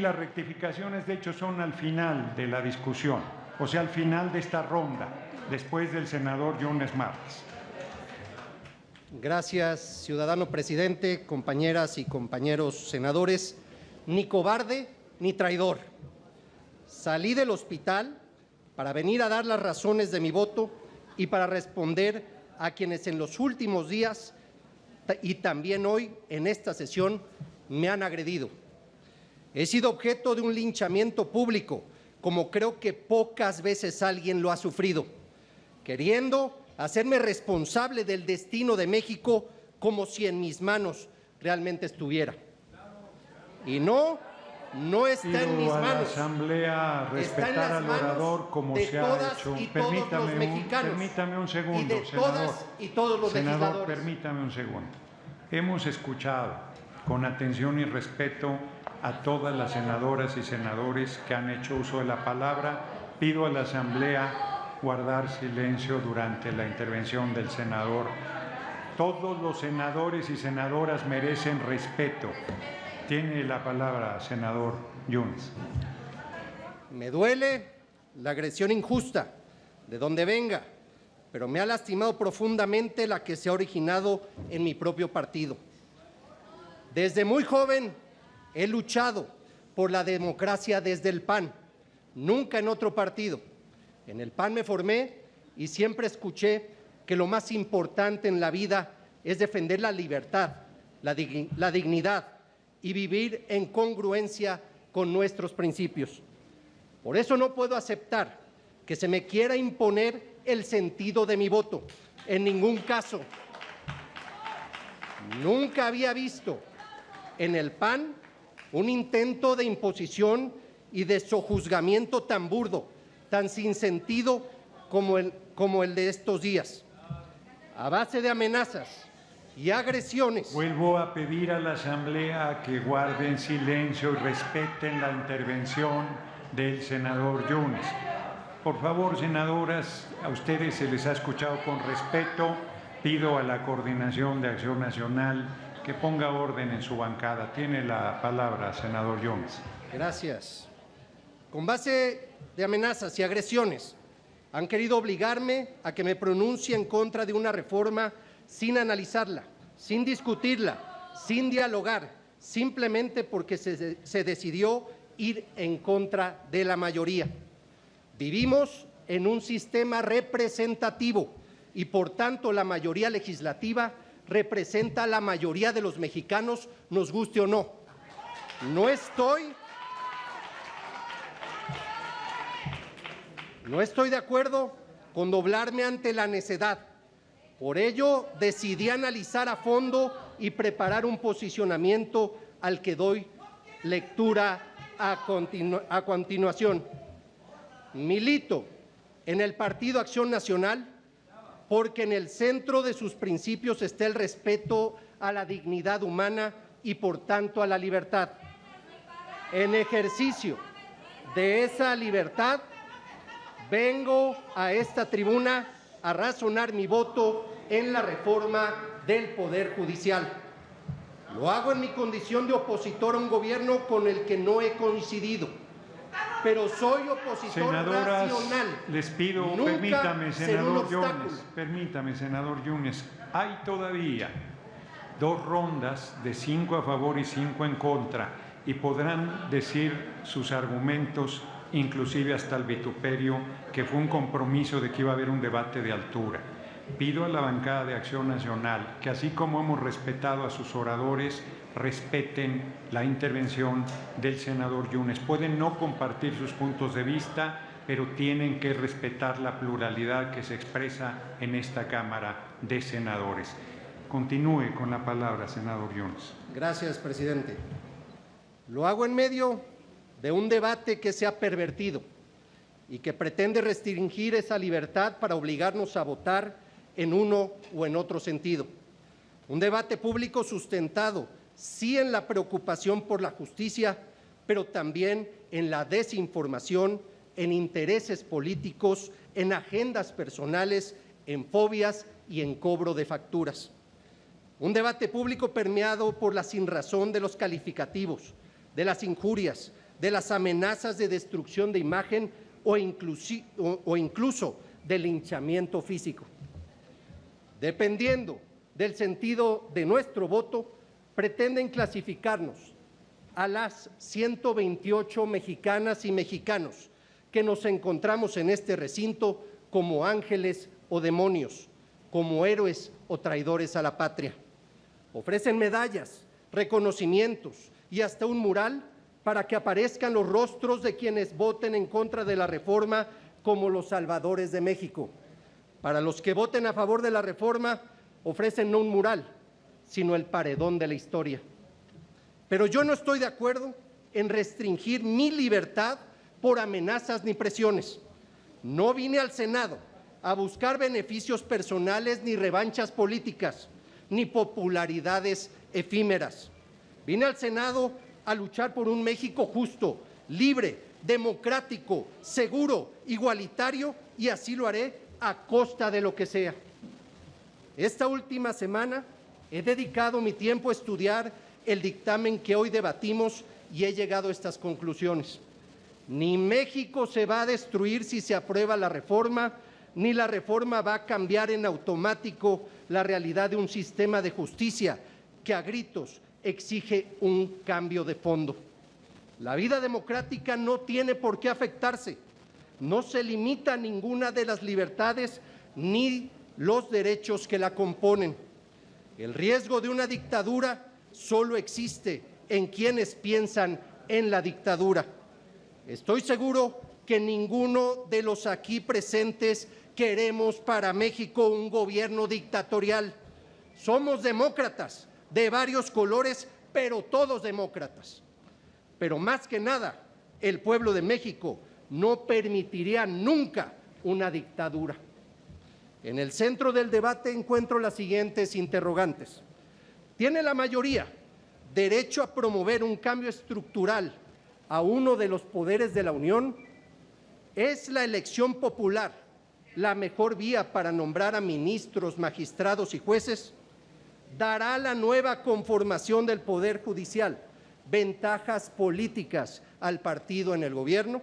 las rectificaciones de hecho son al final de la discusión, o sea, al final de esta ronda, después del senador Yunes Márquez. Gracias, ciudadano presidente, compañeras y compañeros senadores. Ni cobarde ni traidor. Salí del hospital para venir a dar las razones de mi voto y para responder a quienes en los últimos días y también hoy en esta sesión me han agredido. He sido objeto de un linchamiento público, como creo que pocas veces alguien lo ha sufrido, queriendo hacerme responsable del destino de México como si en mis manos realmente estuviera. Y no está en mis manos. A la Asamblea respetar al orador como se ha hecho. Permítame un segundo, y de senador. Todas y todos los legisladores. Permítame un segundo. Hemos escuchado con atención y respeto a todas las senadoras y senadores que han hecho uso de la palabra. Pido a la Asamblea guardar silencio durante la intervención del senador. Todos los senadores y senadoras merecen respeto. Tiene la palabra, senador Yunes. Me duele la agresión injusta, de donde venga, pero me ha lastimado profundamente la que se ha originado en mi propio partido. Desde muy joven he luchado por la democracia desde el PAN, nunca en otro partido. En el PAN me formé y siempre escuché que lo más importante en la vida es defender la libertad, la dignidad y vivir en congruencia con nuestros principios. Por eso no puedo aceptar que se me quiera imponer el sentido de mi voto. En ningún caso. Nunca había visto en el PAN un intento de imposición y de sojuzgamiento tan burdo, tan sin sentido como el de estos días. A base de amenazas y agresiones. Vuelvo a pedir a la Asamblea que guarden silencio y respeten la intervención del senador Yunes. Por favor, senadoras, a ustedes se les ha escuchado con respeto. Pido a la Coordinación de Acción Nacional que ponga orden en su bancada. Tiene la palabra, senador Yunes. Gracias. Con base de amenazas y agresiones, han querido obligarme a que me pronuncie en contra de una reforma sin analizarla, sin discutirla, sin dialogar, simplemente porque se decidió ir en contra de la mayoría. Vivimos en un sistema representativo y, por tanto, la mayoría legislativa representa a la mayoría de los mexicanos, nos guste o no. No estoy de acuerdo con doblarme ante la necedad. Por ello, decidí analizar a fondo y preparar un posicionamiento al que doy lectura a continuación. Milito en el Partido Acción Nacional porque en el centro de sus principios está el respeto a la dignidad humana y, por tanto, a la libertad. En ejercicio de esa libertad, vengo a esta tribuna a razonar mi voto en la reforma del Poder Judicial. Lo hago en mi condición de opositor a un gobierno con el que no he coincidido, pero soy opositor racional. Les pido, permítame, senador Yunes, hay todavía 2 rondas de 5 a favor y 5 en contra, y podrán decir sus argumentos, inclusive hasta el vituperio, que fue un compromiso de que iba a haber un debate de altura. Pido a la bancada de Acción Nacional que, así como hemos respetado a sus oradores, respeten la intervención del senador Yunes. Pueden no compartir sus puntos de vista, pero tienen que respetar la pluralidad que se expresa en esta Cámara de Senadores. Continúe con la palabra, senador Yunes. Gracias, presidente. Lo hago en medio de un debate que se ha pervertido y que pretende restringir esa libertad para obligarnos a votar en uno o en otro sentido. Un debate público sustentado, sí, en la preocupación por la justicia, pero también en la desinformación, en intereses políticos, en agendas personales, en fobias y en cobro de facturas. Un debate público permeado por la sinrazón de los calificativos, de las injurias, de las amenazas de destrucción de imagen o incluso de linchamiento físico. Dependiendo del sentido de nuestro voto, pretenden clasificarnos a las 128 mexicanas y mexicanos que nos encontramos en este recinto como ángeles o demonios, como héroes o traidores a la patria. Ofrecen medallas, reconocimientos y hasta un mural para que aparezcan los rostros de quienes voten en contra de la reforma como los salvadores de México. Para los que voten a favor de la reforma, ofrecen no un mural, sino el paredón de la historia. Pero yo no estoy de acuerdo en restringir mi libertad por amenazas ni presiones. No vine al Senado a buscar beneficios personales ni revanchas políticas, ni popularidades efímeras. Vine al Senado a luchar por un México justo, libre, democrático, seguro, igualitario, y así lo haré a costa de lo que sea. Esta última semana he dedicado mi tiempo a estudiar el dictamen que hoy debatimos y he llegado a estas conclusiones. Ni México se va a destruir si se aprueba la reforma, ni la reforma va a cambiar en automático la realidad de un sistema de justicia que a gritos exige un cambio de fondo. La vida democrática no tiene por qué afectarse, no se limita a ninguna de las libertades ni los derechos que la componen. El riesgo de una dictadura solo existe en quienes piensan en la dictadura. Estoy seguro que ninguno de los aquí presentes queremos para México un gobierno dictatorial. Somos demócratas de varios colores, pero todos demócratas. Pero más que nada, el pueblo de México no permitiría nunca una dictadura. En el centro del debate encuentro las siguientes interrogantes. ¿Tiene la mayoría derecho a promover un cambio estructural a uno de los poderes de la Unión? ¿Es la elección popular la mejor vía para nombrar a ministros, magistrados y jueces? ¿Dará la nueva conformación del Poder Judicial ventajas políticas al partido en el gobierno?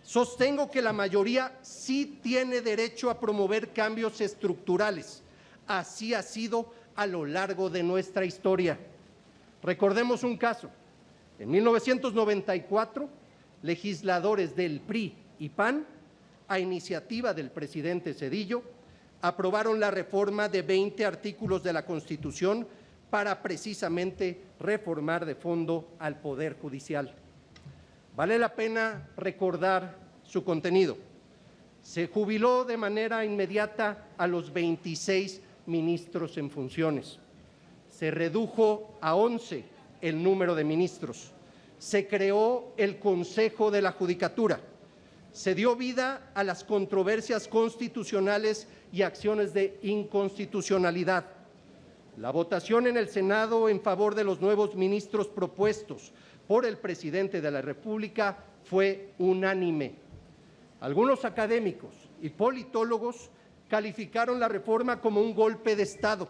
Sostengo que la mayoría sí tiene derecho a promover cambios estructurales. Así ha sido a lo largo de nuestra historia. Recordemos un caso. En 1994, legisladores del PRI y PAN, a iniciativa del presidente Zedillo, aprobaron la reforma de 20 artículos de la Constitución para precisamente reformar de fondo al Poder Judicial. Vale la pena recordar su contenido. Se jubiló de manera inmediata a los 26 ministros en funciones. Se redujo a 11 el número de ministros. Se creó el Consejo de la Judicatura. Se dio vida a las controversias constitucionales y acciones de inconstitucionalidad. La votación en el Senado en favor de los nuevos ministros propuestos por el presidente de la República fue unánime. Algunos académicos y politólogos calificaron la reforma como un golpe de Estado.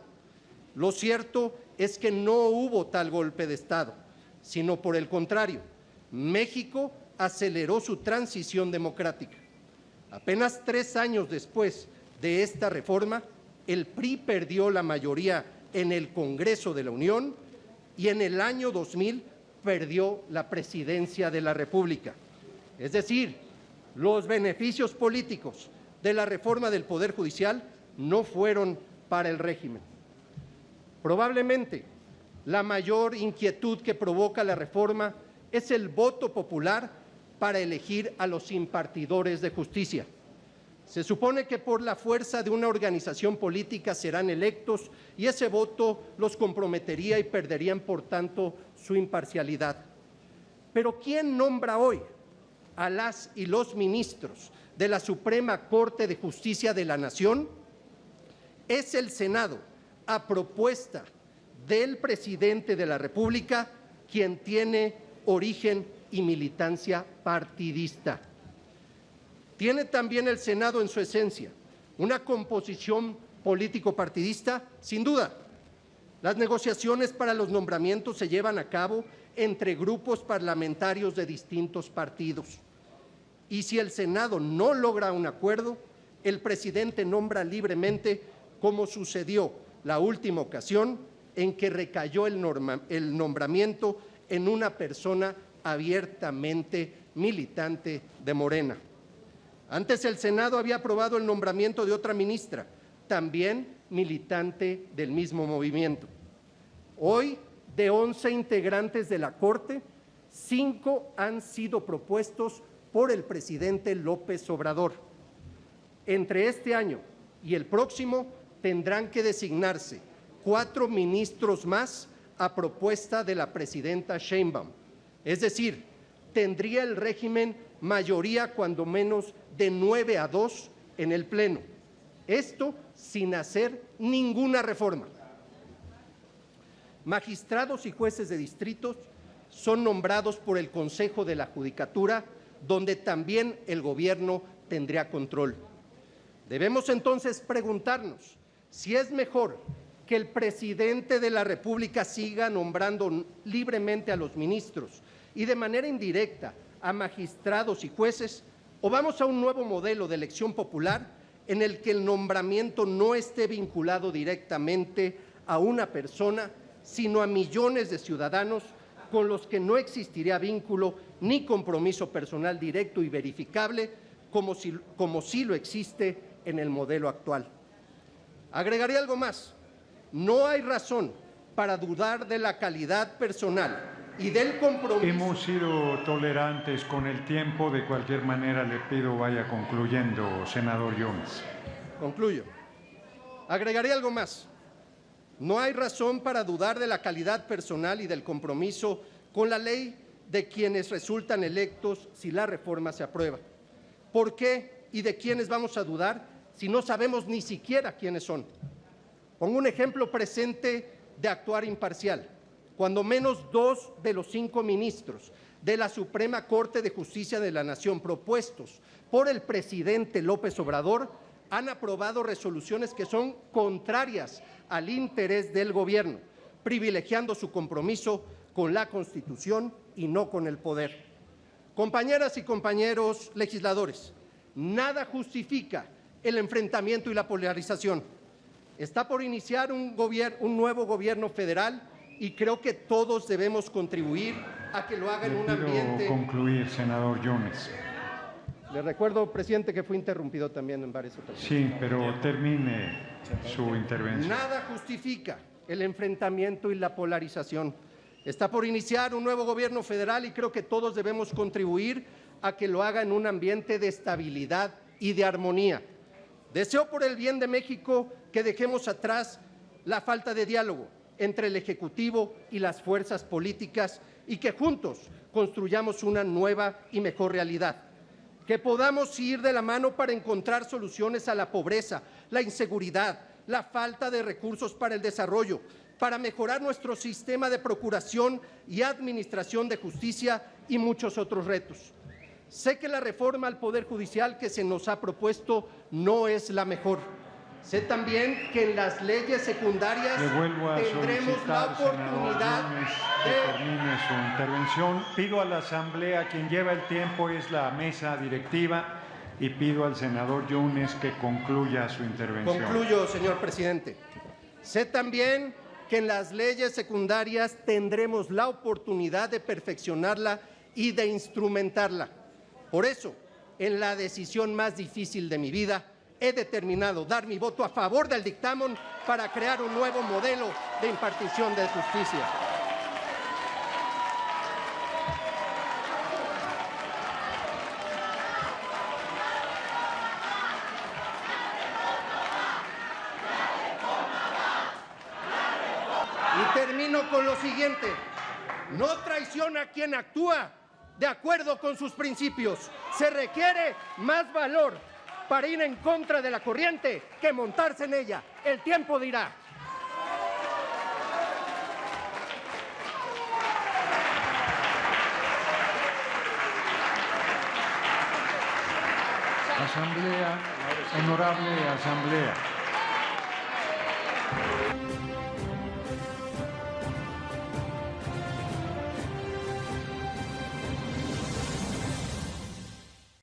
Lo cierto es que no hubo tal golpe de Estado, sino por el contrario, México aceleró su transición democrática. Apenas 3 años después de esta reforma, el PRI perdió la mayoría en el Congreso de la Unión y en el año 2000 perdió la presidencia de la República. Es decir, los beneficios políticos de la reforma del Poder Judicial no fueron para el régimen. Probablemente la mayor inquietud que provoca la reforma es el voto popular para elegir a los impartidores de justicia. Se supone que por la fuerza de una organización política serán electos y ese voto los comprometería y perderían, por tanto, su imparcialidad. Pero ¿quién nombra hoy a las y los ministros de la Suprema Corte de Justicia de la Nación? Es el Senado, a propuesta del presidente de la República, quien tiene origen y militancia partidista. ¿Tiene también el Senado en su esencia una composición político-partidista? Sin duda. Las negociaciones para los nombramientos se llevan a cabo entre grupos parlamentarios de distintos partidos. Y si el Senado no logra un acuerdo, el presidente nombra libremente, como sucedió la última ocasión en que recayó el nombramiento en una persona abiertamente militante de Morena. Antes el Senado había aprobado el nombramiento de otra ministra, también militante del mismo movimiento. Hoy, de 11 integrantes de la Corte, 5 han sido propuestos por el presidente López Obrador. Entre este año y el próximo tendrán que designarse 4 ministros más a propuesta de la presidenta Sheinbaum. Es decir, tendría el régimen mayoría cuando menos de 9-2 en el Pleno. Esto sin hacer ninguna reforma. Magistrados y jueces de distritos son nombrados por el Consejo de la Judicatura, donde también el gobierno tendría control. Debemos entonces preguntarnos si es mejor que el presidente de la República siga nombrando libremente a los ministros y de manera indirecta a magistrados y jueces, o vamos a un nuevo modelo de elección popular en el que el nombramiento no esté vinculado directamente a una persona, sino a millones de ciudadanos con los que no existiría vínculo ni compromiso personal directo y verificable, como sí lo existe en el modelo actual. Agregaré algo más. No hay razón para dudar de la calidad personal y del compromiso. Hemos sido tolerantes con el tiempo. De cualquier manera, le pido vaya concluyendo, senador Yunes. Concluyo. Agregaré algo más. No hay razón para dudar de la calidad personal y del compromiso con la ley de quienes resultan electos si la reforma se aprueba. ¿Por qué y de quiénes vamos a dudar si no sabemos ni siquiera quiénes son? Pongo un ejemplo presente de actuar imparcial. Cuando menos 2 de los 5 ministros de la Suprema Corte de Justicia de la Nación propuestos por el presidente López Obrador han aprobado resoluciones que son contrarias al interés del gobierno, privilegiando su compromiso con la Constitución y no con el poder. Compañeras y compañeros legisladores, nada justifica el enfrentamiento y la polarización. Está por iniciar un nuevo gobierno federal y creo que todos debemos contribuir a que lo haga en un ambiente. Concluir, senador Yunes. Le recuerdo, presidente, que fue interrumpido también en varias ocasiones. Sí, pero termine su intervención. Nada justifica el enfrentamiento y la polarización. Está por iniciar un nuevo gobierno federal y creo que todos debemos contribuir a que lo haga en un ambiente de estabilidad y de armonía. Deseo por el bien de México que dejemos atrás la falta de diálogo entre el Ejecutivo y las fuerzas políticas y que juntos construyamos una nueva y mejor realidad. Que podamos ir de la mano para encontrar soluciones a la pobreza, la inseguridad, la falta de recursos para el desarrollo, para mejorar nuestro sistema de procuración y administración de justicia y muchos otros retos. Sé que la reforma al Poder Judicial que se nos ha propuesto no es la mejor. Sé también que en las leyes secundarias tendremos la oportunidad de termine su intervención. Pido a la Asamblea, quien lleva el tiempo es la mesa directiva, y pido al senador Yunes que concluya su intervención. Concluyo, señor presidente. Sé también que en las leyes secundarias tendremos la oportunidad de perfeccionarla y de instrumentarla. Por eso, en la decisión más difícil de mi vida, he determinado dar mi voto a favor del dictamen para crear un nuevo modelo de impartición de justicia. Y termino con lo siguiente: no traiciona a quien actúa de acuerdo con sus principios. Se requiere más valor para ir en contra de la corriente que montarse en ella. El tiempo dirá. Asamblea, honorable Asamblea.